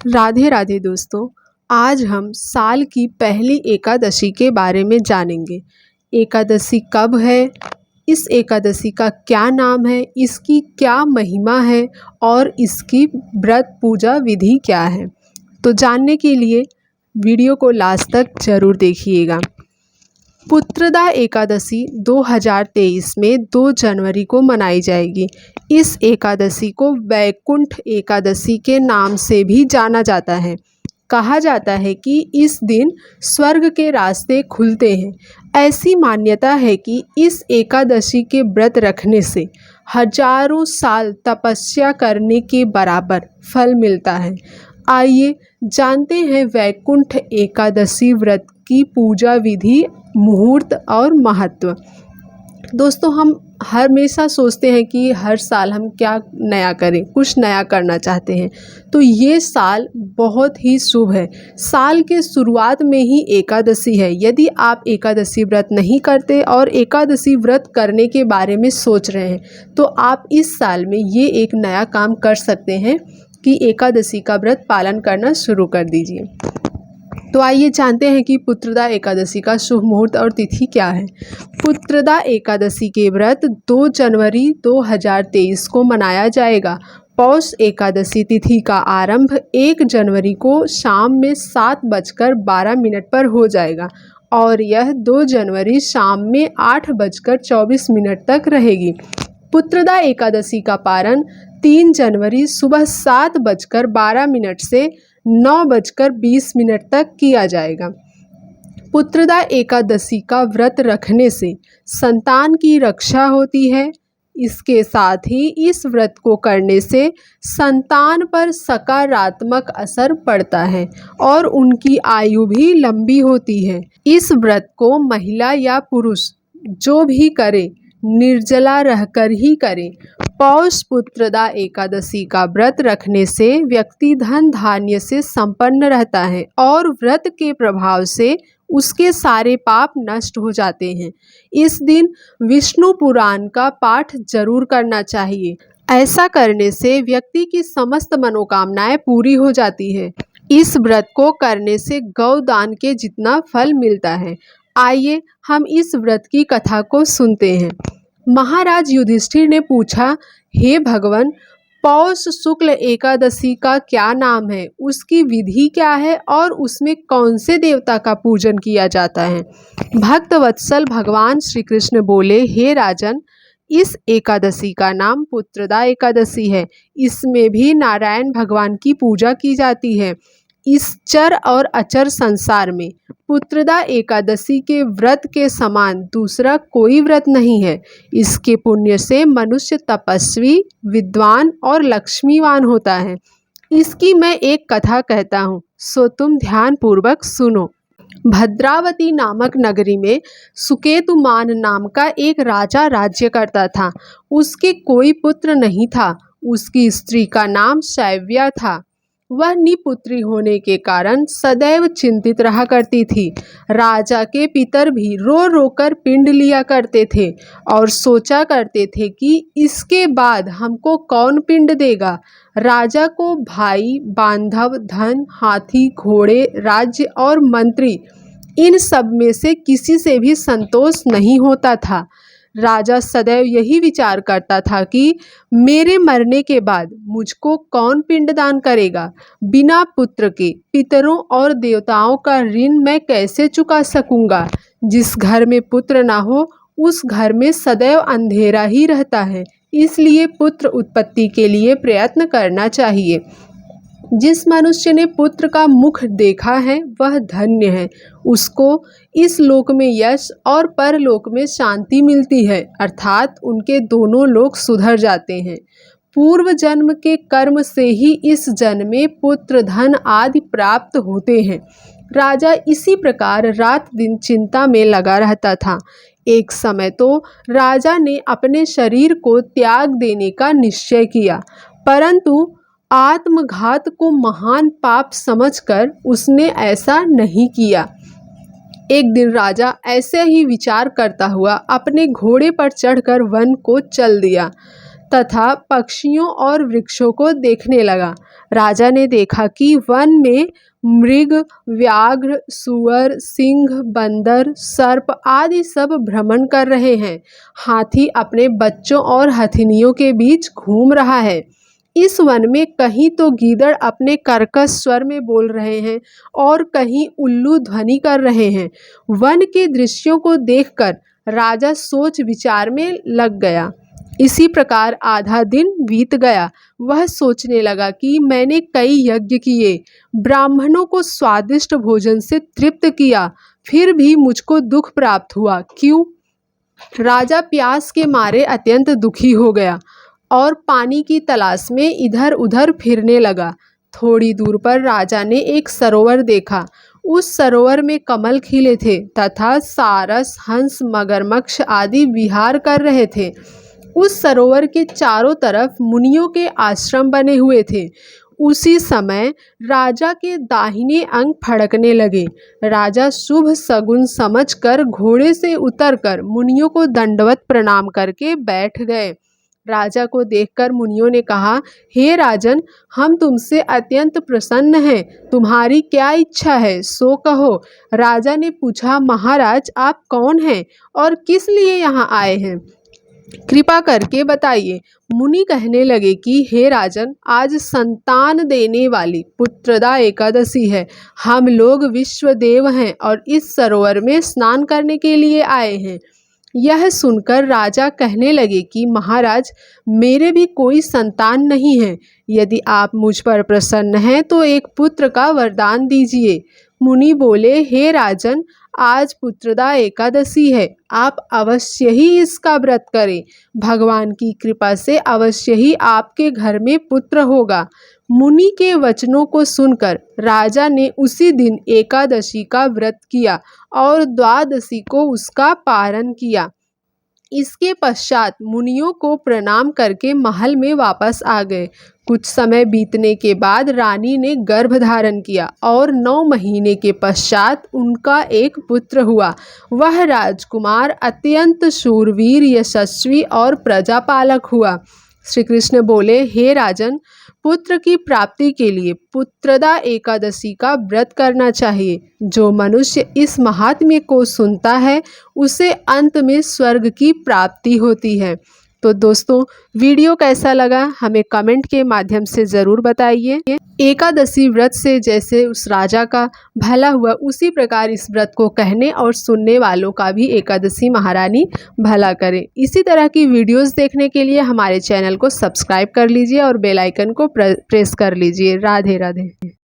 राधे राधे दोस्तों। आज हम साल की पहली एकादशी के बारे में जानेंगे। एकादशी कब है, इस एकादशी का क्या नाम है, इसकी क्या महिमा है और इसकी व्रत पूजा विधि क्या है। तो जानने के लिए वीडियो को लास्ट तक जरूर देखिएगा। पुत्रदा एकादशी 2023 में 2 जनवरी को मनाई जाएगी। इस एकादशी को वैकुंठ एकादशी के नाम से भी जाना जाता है। कहा जाता है कि इस दिन स्वर्ग के रास्ते खुलते हैं। ऐसी मान्यता है कि इस एकादशी के व्रत रखने से हजारों साल तपस्या करने के बराबर फल मिलता है। आइए जानते हैं वैकुंठ एकादशी व्रत की पूजा विधि, मुहूर्त और महत्व। दोस्तों, हम हमेशा सोचते हैं कि हर साल हम क्या नया करें, कुछ नया करना चाहते हैं। तो ये साल बहुत ही शुभ है। साल के शुरुआत में ही एकादशी है। यदि आप एकादशी व्रत नहीं करते और एकादशी व्रत करने के बारे में सोच रहे हैं तो आप इस साल में ये एक नया काम कर सकते हैं कि एकादशी का व्रत पालन करना शुरू कर दीजिए। तो आइए जानते हैं कि पुत्रदा एकादशी का शुभ मुहूर्त और तिथि क्या है। पुत्रदा एकादशी के व्रत 2 जनवरी 2023 को मनाया जाएगा। पौष एकादशी तिथि का आरंभ 1 जनवरी को शाम में 7:12 पर हो जाएगा और यह 2 जनवरी शाम में 8:24 तक रहेगी। पुत्रदा एकादशी का पारण 3 जनवरी सुबह 7:12 से 9:20 तक किया जाएगा। पुत्रदा एकादशी का व्रत रखने से संतान की रक्षा होती है। इसके साथ ही इस व्रत को करने से संतान पर सकारात्मक असर पड़ता है और उनकी आयु भी लंबी होती है। इस व्रत को महिला या पुरुष जो भी करे निर्जला रहकर ही करें। पौष पुत्रदा एकादशी का व्रत रखने से व्यक्ति धन धान्य से संपन्न रहता है और व्रत के प्रभाव से उसके सारे पाप नष्ट हो जाते हैं। इस दिन विष्णु पुराण का पाठ जरूर करना चाहिए। ऐसा करने से व्यक्ति की समस्त मनोकामनाएं पूरी हो जाती है। इस व्रत को करने से गौदान के जितना फल मिलता है। आइए हम इस व्रत की कथा को सुनते हैं। महाराज युधिष्ठिर ने पूछा, हे भगवान, पौष शुक्ल एकादशी का क्या नाम है, उसकी विधि क्या है और उसमें कौन से देवता का पूजन किया जाता है। भक्त वत्सल भगवान श्री कृष्ण बोले, हे राजन, इस एकादशी का नाम पुत्रदा एकादशी है। इसमें भी नारायण भगवान की पूजा की जाती है। इस चर और अचर संसार में पुत्रदा एकादशी के व्रत के समान दूसरा कोई व्रत नहीं है। इसके पुण्य से मनुष्य तपस्वी, विद्वान और लक्ष्मीवान होता है। इसकी मैं एक कथा कहता हूँ, सो तुम ध्यान पूर्वक सुनो। भद्रावती नामक नगरी में सुकेतुमान नाम का एक राजा राज्य करता था। उसके कोई पुत्र नहीं था। उसकी स्त्री का नाम शैव्या था। वह निपुत्री होने के कारण सदैव चिंतित रहा करती थी। राजा के पितर भी रो रो कर पिंड लिया करते थे और सोचा करते थे कि इसके बाद हमको कौन पिंड देगा। राजा को भाई, बांधव, धन, हाथी, घोड़े, राज्य और मंत्री, इन सब में से किसी से भी संतोष नहीं होता था। राजा सदैव यही विचार करता था कि मेरे मरने के बाद मुझको कौन पिंडदान करेगा। बिना पुत्र के पितरों और देवताओं का ऋण मैं कैसे चुका सकूंगा। जिस घर में पुत्र ना हो उस घर में सदैव अंधेरा ही रहता है। इसलिए पुत्र उत्पत्ति के लिए प्रयत्न करना चाहिए। जिस मनुष्य ने पुत्र का मुख देखा है वह धन्य है। उसको इस लोक में यश और परलोक में शांति मिलती है, अर्थात उनके दोनों लोक सुधर जाते हैं। पूर्व जन्म के कर्म से ही इस जन्म में पुत्र, धन आदि प्राप्त होते हैं। राजा इसी प्रकार रात दिन चिंता में लगा रहता था। एक समय तो राजा ने अपने शरीर को त्याग देने का निश्चय किया, परंतु आत्मघात को महान पाप समझकर उसने ऐसा नहीं किया। एक दिन राजा ऐसे ही विचार करता हुआ अपने घोड़े पर चढ़कर वन को चल दिया। तथा पक्षियों और वृक्षों को देखने लगा। राजा ने देखा कि वन में मृग, व्याघ्र, सूअर, सिंह, बंदर, सर्प आदि सब भ्रमण कर रहे हैं। हाथी अपने बच्चों और हथिनियों के बीच घूम रहा है। इस वन में कहीं तो गीदड़ अपने कर्कश स्वर में बोल रहे हैं और कहीं उल्लू ध्वनि कर रहे हैं। वन के दृश्यों को देखकर राजा सोच विचार में लग गया। इसी प्रकार आधा दिन बीत गया। वह सोचने लगा कि मैंने कई यज्ञ किए, ब्राह्मणों को स्वादिष्ट भोजन से तृप्त किया, फिर भी मुझको दुख प्राप्त हुआ। क्यों? राजा प्यास के मारे अत्यंत दुखी हो गया और पानी की तलाश में इधर उधर फिरने लगा। थोड़ी दूर पर राजा ने एक सरोवर देखा। उस सरोवर में कमल खिले थे तथा सारस, हंस, मगरमच्छ आदि विहार कर रहे थे। उस सरोवर के चारों तरफ मुनियों के आश्रम बने हुए थे। उसी समय राजा के दाहिने अंग फड़कने लगे। राजा शुभ सगुन समझकर घोड़े से उतरकर मुनियों को दंडवत प्रणाम करके बैठ गए। राजा को देखकर मुनियों ने कहा, हे राजन, हम तुमसे अत्यंत प्रसन्न हैं। तुम्हारी क्या इच्छा है, सो कहो। राजा ने पूछा, महाराज, आप कौन हैं और किस लिए यहाँ आए हैं? कृपा करके बताइए। मुनि कहने लगे कि हे राजन, आज संतान देने वाली पुत्रदा एकादशी है। हम लोग विश्वदेव हैं और इस सरोवर में स्नान करने के लिए आए हैं। यह सुनकर राजा कहने लगे कि महाराज, मेरे भी कोई संतान नहीं है। यदि आप मुझ पर प्रसन्न हैं तो एक पुत्र का वरदान दीजिए। मुनि बोले, हे राजन, आज पुत्रदा एकादशी है, आप अवश्य ही इसका व्रत करें। भगवान की कृपा से अवश्य ही आपके घर में पुत्र होगा। मुनि के वचनों को सुनकर राजा ने उसी दिन एकादशी का व्रत किया और द्वादशी को उसका पारण किया। इसके पश्चात मुनियों को प्रणाम करके महल में वापस आ गए। कुछ समय बीतने के बाद रानी ने गर्भ धारण किया और 9 महीने के पश्चात उनका एक पुत्र हुआ। वह राजकुमार अत्यंत शूरवीर, यशस्वी और प्रजापालक हुआ। श्री कृष्ण बोले, हे राजन, पुत्र की प्राप्ति के लिए पुत्रदा एकादशी का व्रत करना चाहिए। जो मनुष्य इस महात्म्य को सुनता है उसे अंत में स्वर्ग की प्राप्ति होती है। तो दोस्तों, वीडियो कैसा लगा हमें कमेंट के माध्यम से ज़रूर बताइए। एकादशी व्रत से जैसे उस राजा का भला हुआ, उसी प्रकार इस व्रत को कहने और सुनने वालों का भी एकादशी महारानी भला करे। इसी तरह की वीडियोस देखने के लिए हमारे चैनल को सब्सक्राइब कर लीजिए और बेल आइकन को प्रेस कर लीजिए। राधे राधे।